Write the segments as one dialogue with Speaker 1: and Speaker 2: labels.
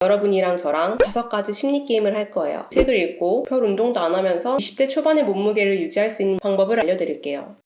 Speaker 1: 여러분이랑 저랑 5가지 심리게임을 할 거예요. 책을 읽고 별 운동도 안 하면서 20대 초반의 몸무게를 유지할 수 있는 방법을 알려드릴게요.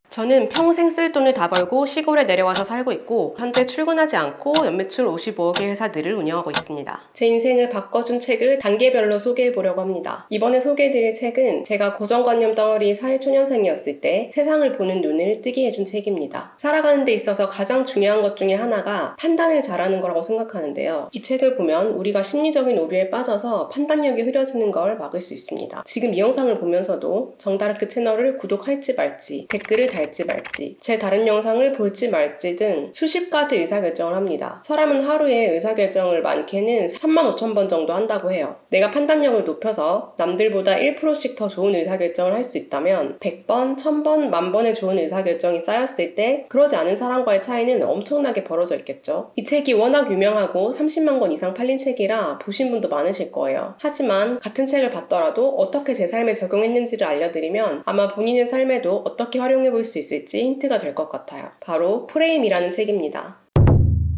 Speaker 1: 저는 평생 쓸 돈을 다 벌고 시골에 내려와서 살고 있고 현재 출근하지 않고 연매출 55억의 회사들을 운영하고 있습니다. 제 인생을 바꿔준 책을 단계별로 소개해보려고 합니다. 이번에 소개해드릴 책은 제가 고정관념 덩어리 사회초년생이었을 때 세상을 보는 눈을 뜨게 해준 책입니다. 살아가는 데 있어서 가장 중요한 것 중에 하나가 판단을 잘하는 거라고 생각하는데요. 이 책을 보면 우리가 심리적인 오류에 빠져서 판단력이 흐려지는 걸 막을 수 있습니다. 지금 이 영상을 보면서도 정다르크 채널을 구독할지 말지, 댓글을 달지 말지, 제 다른 영상을 볼지 말지 등 수십 가지 의사결정을 합니다. 사람은 하루에 의사결정을 많게는 35,000번 정도 한다고 해요. 내가 판단력을 높여서 남들보다 1%씩 더 좋은 의사결정을 할 수 있다면 100번, 1000번, 10,000번의 좋은 의사결정이 쌓였을 때 그러지 않은 사람과의 차이는 엄청나게 벌어져 있겠죠. 이 책이 워낙 유명하고 30만 권 이상 팔린 책이라 보신 분도 많으실 거예요. 하지만 같은 책을 봤더라도 어떻게 제 삶에 적용했는지를 알려드리면 아마 본인의 삶에도 어떻게 활용해 볼 수 있을지 힌트가 될 것 같아요. 바로 프레임이라는 책입니다.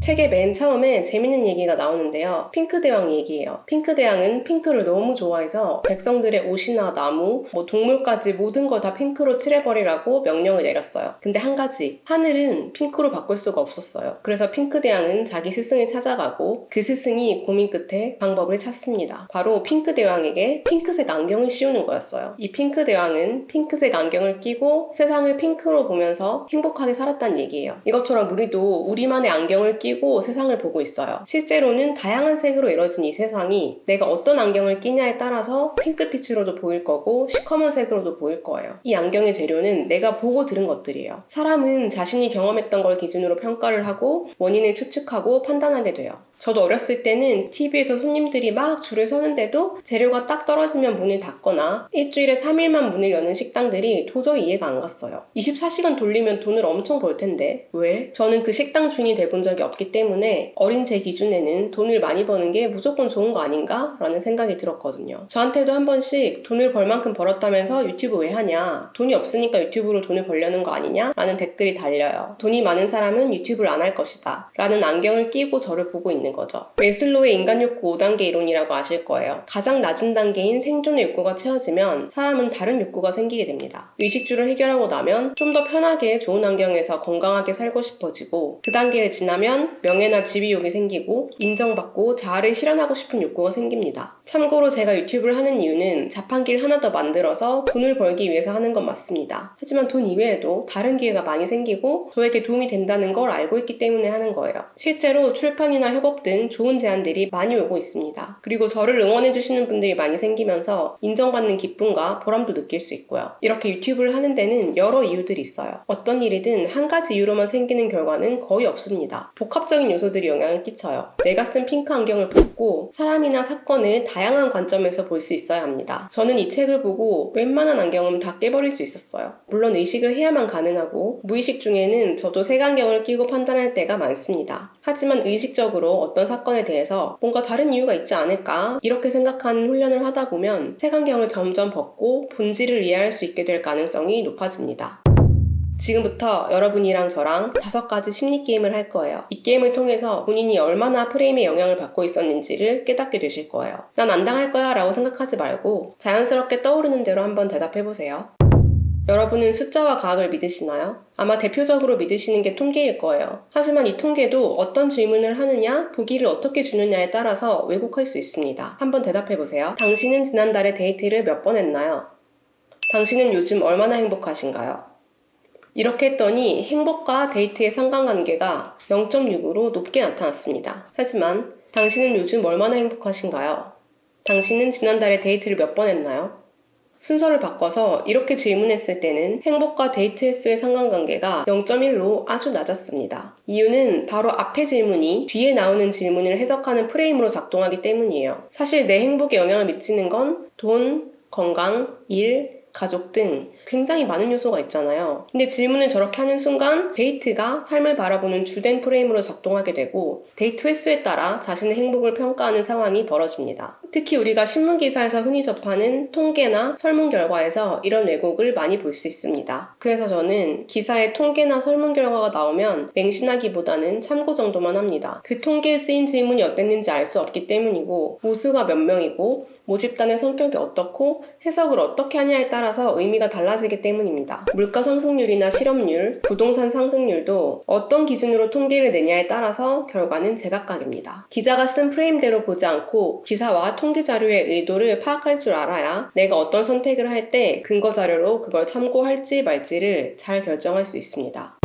Speaker 1: 책의 맨 처음에 재밌는 얘기가 나오는데요. 핑크대왕 얘기예요. 핑크대왕은 핑크를 너무 좋아해서 백성들의 옷이나 나무, 동물까지 모든 걸 다 핑크로 칠해버리라고 명령을 내렸어요. 근데 한 가지, 하늘은 핑크로 바꿀 수가 없었어요. 그래서 핑크대왕은 자기 스승을 찾아가고 그 스승이 고민 끝에 방법을 찾습니다. 바로 핑크대왕에게 핑크색 안경을 씌우는 거였어요. 이 핑크대왕은 핑크색 안경을 끼고 세상을 핑크로 보면서 행복하게 살았다는 얘기예요. 이것처럼 우리도 우리만의 안경을 끼고 세상을 보고 있어요. 실제로는 다양한 색으로 이루어진 이 세상이 내가 어떤 안경을 끼냐에 따라서 핑크빛으로도 보일 거고 시커먼 색으로도 보일 거예요. 이 안경의 재료는 내가 보고 들은 것들이에요. 사람은 자신이 경험했던 걸 기준으로 평가를 하고 원인을 추측하고 판단하게 돼요. 저도 어렸을 때는 TV에서 손님들이 막 줄을 서는데도 재료가 딱 떨어지면 문을 닫거나 일주일에 3일만 문을 여는 식당들이 도저히 이해가 안 갔어요. 24시간 돌리면 돈을 엄청 벌 텐데 왜? 저는 그 식당 주인이 돼본 적이 없기 때문에 어린 제 기준에는 돈을 많이 버는 게 무조건 좋은 거 아닌가? 라는 생각이 들었거든요. 저한테도 한 번씩 돈을 벌 만큼 벌었다면서 유튜브 왜 하냐? 돈이 없으니까 유튜브로 돈을 벌려는 거 아니냐? 라는 댓글이 달려요. 돈이 많은 사람은 유튜브를 안 할 것이다. 라는 안경을 끼고 저를 보고 있는 거죠. 메슬로우의 인간욕구 5단계 이론이라고 아실 거예요. 가장 낮은 단계인 생존의 욕구가 채워지면 사람은 다른 욕구가 생기게 됩니다. 의식주를 해결하고 나면 좀 더 편하게 좋은 환경에서 건강하게 살고 싶어지고 그 단계를 지나면 명예나 지위욕이 생기고 인정받고 자아를 실현하고 싶은 욕구가 생깁니다. 참고로 제가 유튜브를 하는 이유는 자판기를 하나 더 만들어서 돈을 벌기 위해서 하는 건 맞습니다. 하지만 돈 이외에도 다른 기회가 많이 생기고 저에게 도움이 된다는 걸 알고 있기 때문에 하는 거예요. 실제로 출판이나 협업 등 좋은 제안들이 많이 오고 있습니다. 그리고 저를 응원해주시는 분들이 많이 생기면서 인정받는 기쁨과 보람도 느낄 수 있고요. 이렇게 유튜브를 하는 데는 여러 이유들이 있어요. 어떤 일이든 한 가지 이유로만 생기는 결과는 거의 없습니다. 복합적인 요소들이 영향을 끼쳐요. 내가 쓴 핑크 안경을 벗고 사람이나 사건을 다양한 관점에서 볼 수 있어야 합니다. 저는 이 책을 보고 웬만한 안경은 다 깨버릴 수 있었어요. 물론 의식을 해야만 가능하고 무의식 중에는 저도 색안경을 끼고 판단할 때가 많습니다. 하지만 의식적으로 어떤 사건에 대해서 뭔가 다른 이유가 있지 않을까 이렇게 생각하는 훈련을 하다 보면 색안경을 점점 벗고 본질을 이해할 수 있게 될 가능성이 높아집니다. 지금부터 여러분이랑 저랑 5가지 심리게임을 할 거예요. 이 게임을 통해서 본인이 얼마나 프레임에 영향을 받고 있었는지를 깨닫게 되실 거예요. 난 안 당할 거야 라고 생각하지 말고 자연스럽게 떠오르는 대로 한번 대답해보세요. 여러분은 숫자와 과학을 믿으시나요? 아마 대표적으로 믿으시는 게 통계일 거예요. 하지만 이 통계도 어떤 질문을 하느냐, 보기를 어떻게 주느냐에 따라서 왜곡할 수 있습니다. 한번 대답해보세요. 당신은 지난달에 데이트를 몇 번 했나요? 당신은 요즘 얼마나 행복하신가요? 이렇게 했더니 행복과 데이트의 상관관계가 0.6으로 높게 나타났습니다. 하지만 당신은 요즘 얼마나 행복하신가요? 당신은 지난달에 데이트를 몇 번 했나요? 순서를 바꿔서 이렇게 질문했을 때는 행복과 데이트 횟수의 상관관계가 0.1로 아주 낮았습니다. 이유는 바로 앞의 질문이 뒤에 나오는 질문을 해석하는 프레임으로 작동하기 때문이에요. 사실 내 행복에 영향을 미치는 건 돈, 건강, 일, 가족 등 굉장히 많은 요소가 있잖아요. 근데 질문을 저렇게 하는 순간 데이트가 삶을 바라보는 주된 프레임으로 작동하게 되고 데이트 횟수에 따라 자신의 행복을 평가하는 상황이 벌어집니다. 특히 우리가 신문기사에서 흔히 접하는 통계나 설문 결과에서 이런 왜곡을 많이 볼 수 있습니다. 그래서 저는 기사에 통계나 설문 결과가 나오면 맹신하기보다는 참고 정도만 합니다. 그 통계에 쓰인 질문이 어땠는지 알 수 없기 때문이고 모수가 몇 명이고 모집단의 성격이 어떻고 해석을 어떻게 하냐에 따라서 의미가 달라지기 때문입니다. 물가 상승률이나 실업률, 부동산 상승률도 어떤 기준으로 통계를 내냐에 따라서 결과는 제각각입니다. 기자가 쓴 프레임대로 보지 않고 기사와 통계 자료의 의도를 파악할 줄 알아야 내가 어떤 선택을 할 때 근거 자료로 그걸 참고할지 말지를 잘 결정할 수 있습니다.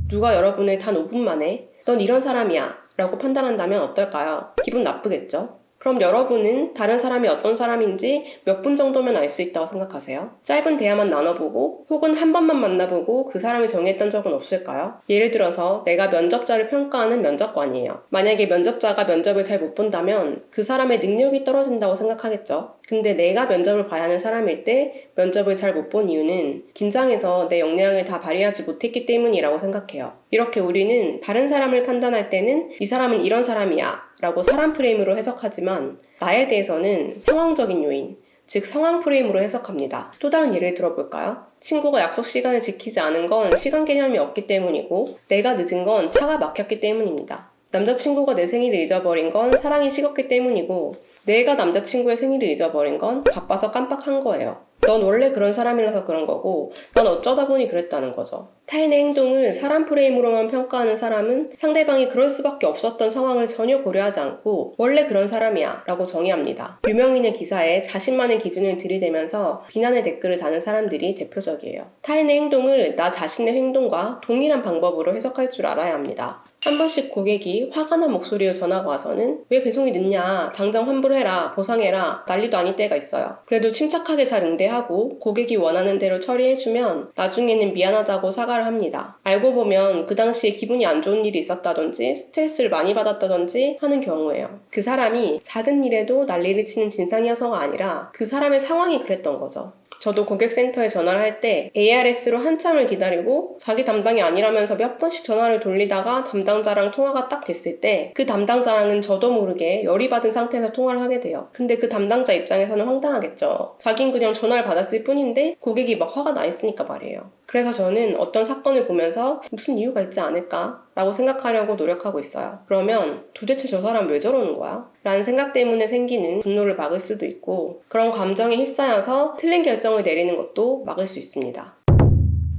Speaker 1: 누가 여러분을 단 5분 만에 넌 이런 사람이야 라고 판단한다면 어떨까요? 기분 나쁘겠죠? 그럼 여러분은 다른 사람이 어떤 사람인지 몇 분 정도면 알 수 있다고 생각하세요? 짧은 대화만 나눠보고 혹은 한 번만 만나보고 그 사람이 정했던 적은 없을까요? 예를 들어서 내가 면접자를 평가하는 면접관이에요. 만약에 면접자가 면접을 잘 못 본다면 그 사람의 능력이 떨어진다고 생각하겠죠. 근데 내가 면접을 봐야 하는 사람일 때 면접을 잘 못 본 이유는 긴장해서 내 역량을 다 발휘하지 못했기 때문이라고 생각해요. 이렇게 우리는 다른 사람을 판단할 때는 이 사람은 이런 사람이야 라고 사람 프레임으로 해석하지만 나에 대해서는 상황적인 요인, 즉 상황 프레임으로 해석합니다. 또 다른 예를 들어볼까요? 친구가 약속 시간을 지키지 않은 건 시간 개념이 없기 때문이고 내가 늦은 건 차가 막혔기 때문입니다. 남자친구가 내 생일을 잊어버린 건 사랑이 식었기 때문이고 내가 남자친구의 생일을 잊어버린 건 바빠서 깜빡한 거예요. 넌 원래 그런 사람이라서 그런 거고 난 어쩌다 보니 그랬다는 거죠. 타인의 행동을 사람 프레임으로만 평가하는 사람은 상대방이 그럴 수밖에 없었던 상황을 전혀 고려하지 않고 원래 그런 사람이야 라고 정의합니다. 유명인의 기사에 자신만의 기준을 들이대면서 비난의 댓글을 다는 사람들이 대표적이에요. 타인의 행동을 나 자신의 행동과 동일한 방법으로 해석할 줄 알아야 합니다. 한 번씩 고객이 화가 난 목소리로 전화가 와서는 왜 배송이 늦냐, 당장 환불해라, 보상해라, 난리도 아닐 때가 있어요. 그래도 침착하게 잘 응대하고 고객이 원하는 대로 처리해주면 나중에는 미안하다고 사과를 합니다. 알고 보면 그 당시에 기분이 안 좋은 일이 있었다든지 스트레스를 많이 받았다든지 하는 경우예요. 그 사람이 작은 일에도 난리를 치는 진상이어서가 아니라 그 사람의 상황이 그랬던 거죠. 저도 고객센터에 전화를 할 때 ARS로 한참을 기다리고 자기 담당이 아니라면서 몇 번씩 전화를 돌리다가 담당자랑 통화가 딱 됐을 때 그 담당자랑은 저도 모르게 열이 받은 상태에서 통화를 하게 돼요. 근데 그 담당자 입장에서는 황당하겠죠. 자긴 그냥 전화를 받았을 뿐인데 고객이 막 화가 나 있으니까 말이에요. 그래서 저는 어떤 사건을 보면서 무슨 이유가 있지 않을까? 라고 생각하려고 노력하고 있어요. 그러면 도대체 저 사람 왜 저러는 거야? 라는 생각 때문에 생기는 분노를 막을 수도 있고 그런 감정에 휩싸여서 틀린 결정을 내리는 것도 막을 수 있습니다.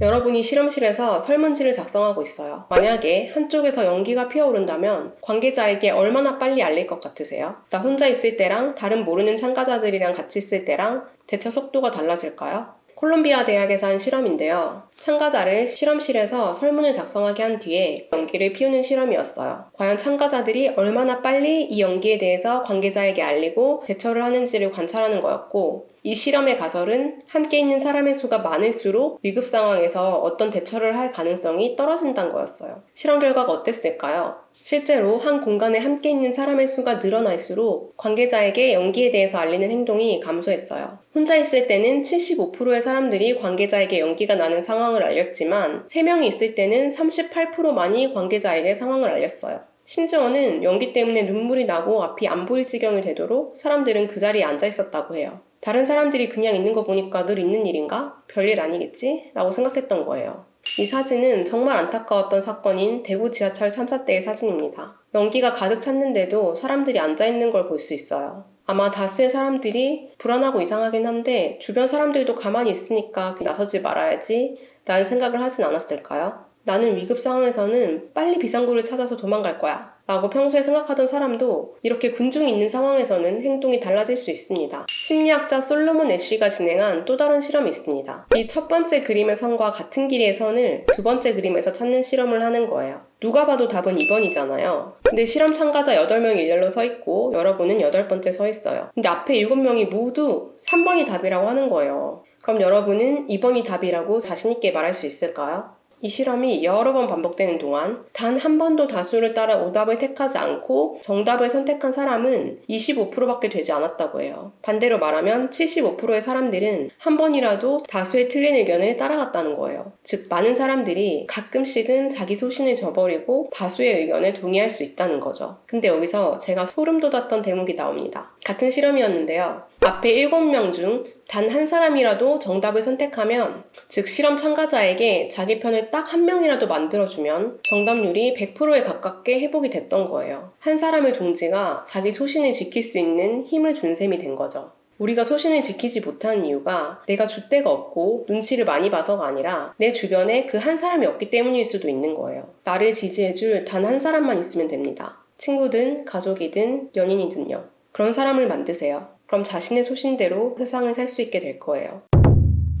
Speaker 1: 여러분이 실험실에서 설문지를 작성하고 있어요. 만약에 한쪽에서 연기가 피어오른다면 관계자에게 얼마나 빨리 알릴 것 같으세요? 나 혼자 있을 때랑 다른 모르는 참가자들이랑 같이 있을 때랑 대처 속도가 달라질까요? 콜롬비아 대학에서 한 실험인데요. 참가자를 실험실에서 설문을 작성하게 한 뒤에 연기를 피우는 실험이었어요. 과연 참가자들이 얼마나 빨리 이 연기에 대해서 관계자에게 알리고 대처를 하는지를 관찰하는 거였고 이 실험의 가설은 함께 있는 사람의 수가 많을수록 위급 상황에서 어떤 대처를 할 가능성이 떨어진다는 거였어요. 실험 결과가 어땠을까요? 실제로 한 공간에 함께 있는 사람의 수가 늘어날수록 관계자에게 연기에 대해서 알리는 행동이 감소했어요. 혼자 있을 때는 75%의 사람들이 관계자에게 연기가 나는 상황을 알렸지만 3명이 있을 때는 38%만이 관계자에게 상황을 알렸어요. 심지어는 연기 때문에 눈물이 나고 앞이 안 보일 지경이 되도록 사람들은 그 자리에 앉아 있었다고 해요. 다른 사람들이 그냥 있는 거 보니까 늘 있는 일인가? 별일 아니겠지? 라고 생각했던 거예요. 이 사진은 정말 안타까웠던 사건인 대구 지하철 참사 때의 사진입니다. 연기가 가득 찼는데도 사람들이 앉아있는 걸 볼 수 있어요. 아마 다수의 사람들이 불안하고 이상하긴 한데 주변 사람들도 가만히 있으니까 나서지 말아야지 라는 생각을 하진 않았을까요? 나는 위급 상황에서는 빨리 비상구를 찾아서 도망갈 거야 라고 평소에 생각하던 사람도 이렇게 군중이 있는 상황에서는 행동이 달라질 수 있습니다. 심리학자 솔로몬 애쉬가 진행한 또 다른 실험이 있습니다. 이 첫 번째 그림의 선과 같은 길이의 선을 두 번째 그림에서 찾는 실험을 하는 거예요. 누가 봐도 답은 2번이잖아요. 근데 실험 참가자 8명이 일렬로 서 있고 여러분은 8번째 서 있어요. 근데 앞에 7명이 모두 3번이 답이라고 하는 거예요. 그럼 여러분은 2번이 답이라고 자신있게 말할 수 있을까요? 이 실험이 여러 번 반복되는 동안 단 한 번도 다수를 따라 오답을 택하지 않고 정답을 선택한 사람은 25%밖에 되지 않았다고 해요. 반대로 말하면 75%의 사람들은 한 번이라도 다수의 틀린 의견을 따라갔다는 거예요. 즉, 많은 사람들이 가끔씩은 자기 소신을 저버리고 다수의 의견에 동의할 수 있다는 거죠. 근데 여기서 제가 소름 돋았던 대목이 나옵니다. 같은 실험이었는데요. 앞에 7명 중 단 한 사람이라도 정답을 선택하면, 즉 실험 참가자에게 자기 편을 딱 한 명이라도 만들어주면 정답률이 100%에 가깝게 회복이 됐던 거예요. 한 사람의 동지가 자기 소신을 지킬 수 있는 힘을 준 셈이 된 거죠. 우리가 소신을 지키지 못하는 이유가 내가 줏대가 없고 눈치를 많이 봐서가 아니라 내 주변에 그 한 사람이 없기 때문일 수도 있는 거예요. 나를 지지해줄 단 한 사람만 있으면 됩니다. 친구든 가족이든 연인이든요. 그런 사람을 만드세요. 그럼 자신의 소신대로 세상을 살 수 있게 될 거예요.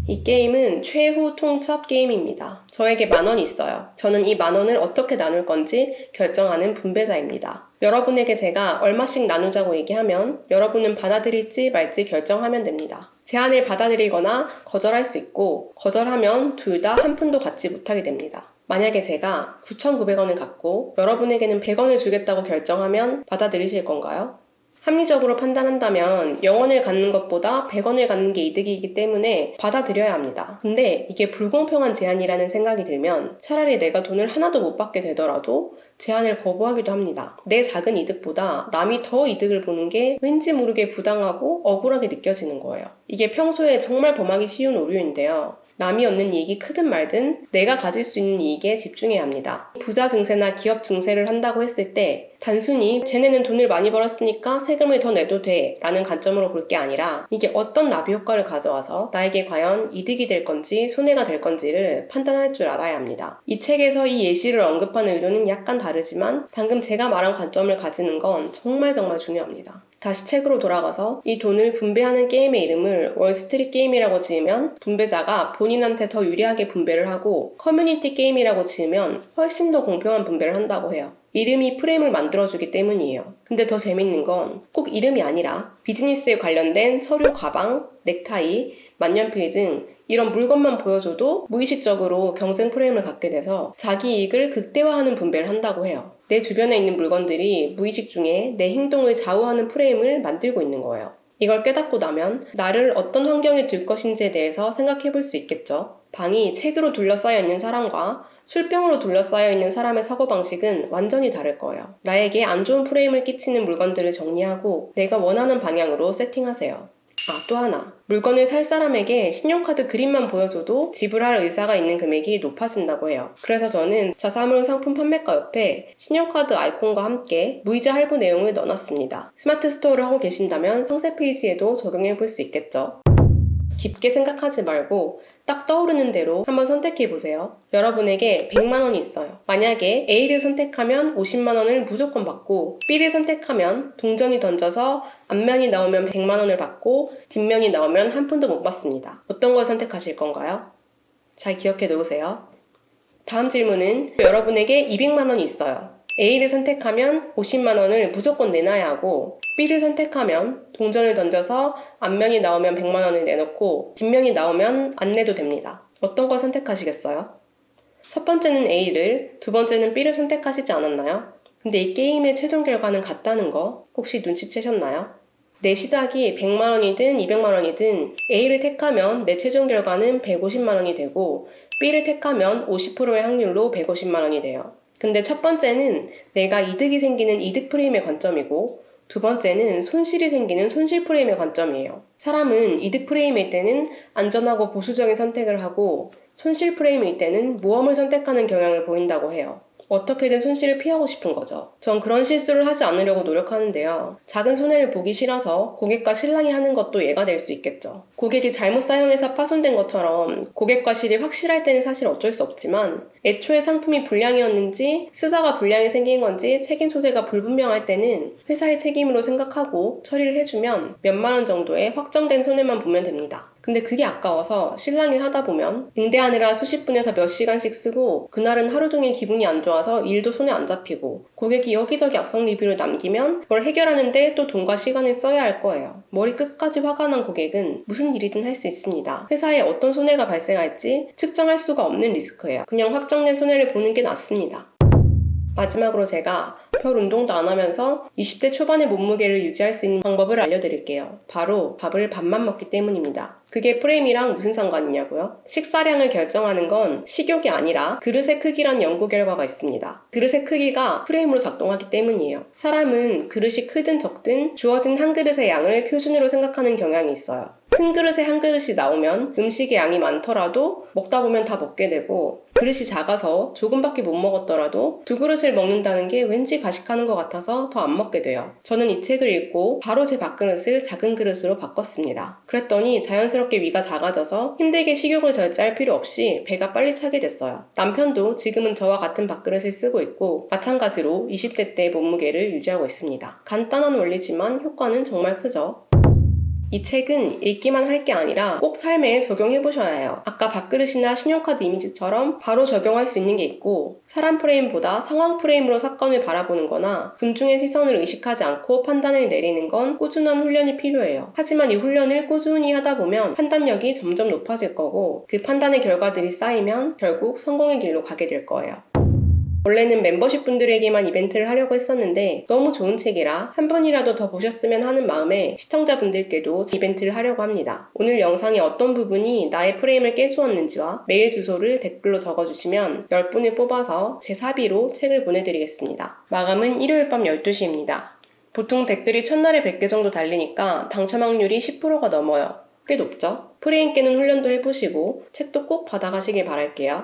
Speaker 1: 이 게임은 최후 통첩 게임입니다. 저에게 10,000원이 있어요. 저는 이 10,000원을 어떻게 나눌 건지 결정하는 분배자입니다. 여러분에게 제가 얼마씩 나누자고 얘기하면 여러분은 받아들일지 말지 결정하면 됩니다. 제안을 받아들이거나 거절할 수 있고, 거절하면 둘 다 한 푼도 갖지 못하게 됩니다. 만약에 제가 9,900원을 갖고 여러분에게는 100원을 주겠다고 결정하면 받아들이실 건가요? 합리적으로 판단한다면 0원을 갖는 것보다 100원을 갖는 게 이득이기 때문에 받아들여야 합니다. 근데 이게 불공평한 제안이라는 생각이 들면 차라리 내가 돈을 하나도 못 받게 되더라도 제안을 거부하기도 합니다. 내 작은 이득보다 남이 더 이득을 보는 게 왠지 모르게 부당하고 억울하게 느껴지는 거예요. 이게 평소에 정말 범하기 쉬운 오류인데요. 남이 얻는 이익이 크든 말든 내가 가질 수 있는 이익에 집중해야 합니다. 부자 증세나 기업 증세를 한다고 했을 때 단순히 쟤네는 돈을 많이 벌었으니까 세금을 더 내도 돼 라는 관점으로 볼 게 아니라 이게 어떤 나비 효과를 가져와서 나에게 과연 이득이 될 건지 손해가 될 건지를 판단할 줄 알아야 합니다. 이 책에서 이 예시를 언급하는 의도는 약간 다르지만 방금 제가 말한 관점을 가지는 건 정말 중요합니다. 다시 책으로 돌아가서 이 돈을 분배하는 게임의 이름을 월스트리트 게임이라고 지으면 분배자가 본인한테 더 유리하게 분배를 하고, 커뮤니티 게임이라고 지으면 훨씬 더 공평한 분배를 한다고 해요. 이름이 프레임을 만들어주기 때문이에요. 근데 더 재밌는 건 꼭 이름이 아니라 비즈니스에 관련된 서류, 가방, 넥타이, 만년필 등 이런 물건만 보여줘도 무의식적으로 경쟁 프레임을 갖게 돼서 자기 이익을 극대화하는 분배를 한다고 해요. 내 주변에 있는 물건들이 무의식 중에 내 행동을 좌우하는 프레임을 만들고 있는 거예요. 이걸 깨닫고 나면 나를 어떤 환경에 둘 것인지에 대해서 생각해 볼 수 있겠죠. 방이 책으로 둘러싸여 있는 사람과 술병으로 둘러싸여 있는 사람의 사고방식은 완전히 다를 거예요. 나에게 안 좋은 프레임을 끼치는 물건들을 정리하고 내가 원하는 방향으로 세팅하세요. 또 하나. 물건을 살 사람에게 신용카드 그림만 보여줘도 지불할 의사가 있는 금액이 높아진다고 해요. 그래서 저는 자사물 상품 판매가 옆에 신용카드 아이콘과 함께 무이자 할부 내용을 넣어놨습니다. 스마트 스토어를 하고 계신다면 상세 페이지에도 적용해 볼 수 있겠죠. 깊게 생각하지 말고 딱 떠오르는 대로 한번 선택해보세요. 여러분에게 100만원이 있어요. 만약에 A를 선택하면 50만원을 무조건 받고, B를 선택하면 동전이 던져서 앞면이 나오면 100만원을 받고 뒷면이 나오면 한 푼도 못 받습니다. 어떤 걸 선택하실 건가요? 잘 기억해 놓으세요. 다음 질문은 여러분에게 200만원이 있어요. A를 선택하면 50만원을 무조건 내놔야 하고, B를 선택하면 동전을 던져서 앞면이 나오면 100만원을 내놓고 뒷면이 나오면 안 내도 됩니다. 어떤 걸 선택하시겠어요? 첫 번째는 A를, 두 번째는 B를 선택하시지 않았나요? 근데 이 게임의 최종 결과는 같다는 거 혹시 눈치채셨나요? 내 시작이 100만원이든 200만원이든 A를 택하면 내 최종 결과는 150만원이 되고, B를 택하면 50%의 확률로 150만원이 돼요. 근데 첫 번째는 내가 이득이 생기는 이득 프레임의 관점이고, 두 번째는 손실이 생기는 손실 프레임의 관점이에요. 사람은 이득 프레임일 때는 안전하고 보수적인 선택을 하고, 손실 프레임일 때는 모험을 선택하는 경향을 보인다고 해요. 어떻게든 손실을 피하고 싶은 거죠. 전 그런 실수를 하지 않으려고 노력하는데요. 작은 손해를 보기 싫어서 고객과 실랑이 하는 것도 예가 될 수 있겠죠. 고객이 잘못 사용해서 파손된 것처럼 고객과 실이 확실할 때는 사실 어쩔 수 없지만, 애초에 상품이 불량이었는지 쓰다가 불량이 생긴 건지 책임 소재가 불분명할 때는 회사의 책임으로 생각하고 처리를 해주면 몇만 원 정도의 확정된 손해만 보면 됩니다. 근데 그게 아까워서 신랑이 하다 보면 응대하느라 수십 분에서 몇 시간씩 쓰고 그날은 하루 종일 기분이 안 좋아서 일도 손에 안 잡히고 고객이 여기저기 악성 리뷰를 남기면 그걸 해결하는데 또 돈과 시간을 써야 할 거예요. 머리 끝까지 화가 난 고객은 무슨 일이든 할 수 있습니다. 회사에 어떤 손해가 발생할지 측정할 수가 없는 리스크예요. 그냥 확정된 손해를 보는 게 낫습니다. 마지막으로 제가 별 운동도 안 하면서 20대 초반의 몸무게를 유지할 수 있는 방법을 알려드릴게요. 바로 밥을 밥만 먹기 때문입니다. 그게 프레임이랑 무슨 상관이냐고요? 식사량을 결정하는 건 식욕이 아니라 그릇의 크기란 연구 결과가 있습니다. 그릇의 크기가 프레임으로 작동하기 때문이에요. 사람은 그릇이 크든 적든 주어진 한 그릇의 양을 표준으로 생각하는 경향이 있어요. 큰 그릇에 한 그릇이 나오면 음식의 양이 많더라도 먹다 보면 다 먹게 되고, 그릇이 작아서 조금밖에 못 먹었더라도 두 그릇을 먹는다는 게 왠지 가식하는 것 같아서 더 안 먹게 돼요. 저는 이 책을 읽고 바로 제 밥그릇을 작은 그릇으로 바꿨습니다. 그랬더니 자연스럽게 위가 작아져서 힘들게 식욕을 절제할 필요 없이 배가 빨리 차게 됐어요. 남편도 지금은 저와 같은 밥그릇을 쓰고 있고 마찬가지로 20대 때 몸무게를 유지하고 있습니다. 간단한 원리지만 효과는 정말 크죠. 이 책은 읽기만 할 게 아니라 꼭 삶에 적용해보셔야 해요. 아까 밥그릇이나 신용카드 이미지처럼 바로 적용할 수 있는 게 있고, 사람 프레임보다 상황 프레임으로 사건을 바라보는 거나 군중의 시선을 의식하지 않고 판단을 내리는 건 꾸준한 훈련이 필요해요. 하지만 이 훈련을 꾸준히 하다 보면 판단력이 점점 높아질 거고, 그 판단의 결과들이 쌓이면 결국 성공의 길로 가게 될 거예요. 원래는 멤버십 분들에게만 이벤트를 하려고 했었는데 너무 좋은 책이라 한 번이라도 더 보셨으면 하는 마음에 시청자분들께도 이벤트를 하려고 합니다. 오늘 영상의 어떤 부분이 나의 프레임을 깨주었는지와 메일 주소를 댓글로 적어주시면 10분을 뽑아서 제 사비로 책을 보내드리겠습니다. 마감은 일요일 밤 12시입니다. 보통 댓글이 첫날에 100개 정도 달리니까 당첨 확률이 10%가 넘어요. 꽤 높죠? 프레임 깨는 훈련도 해보시고 책도 꼭 받아가시길 바랄게요.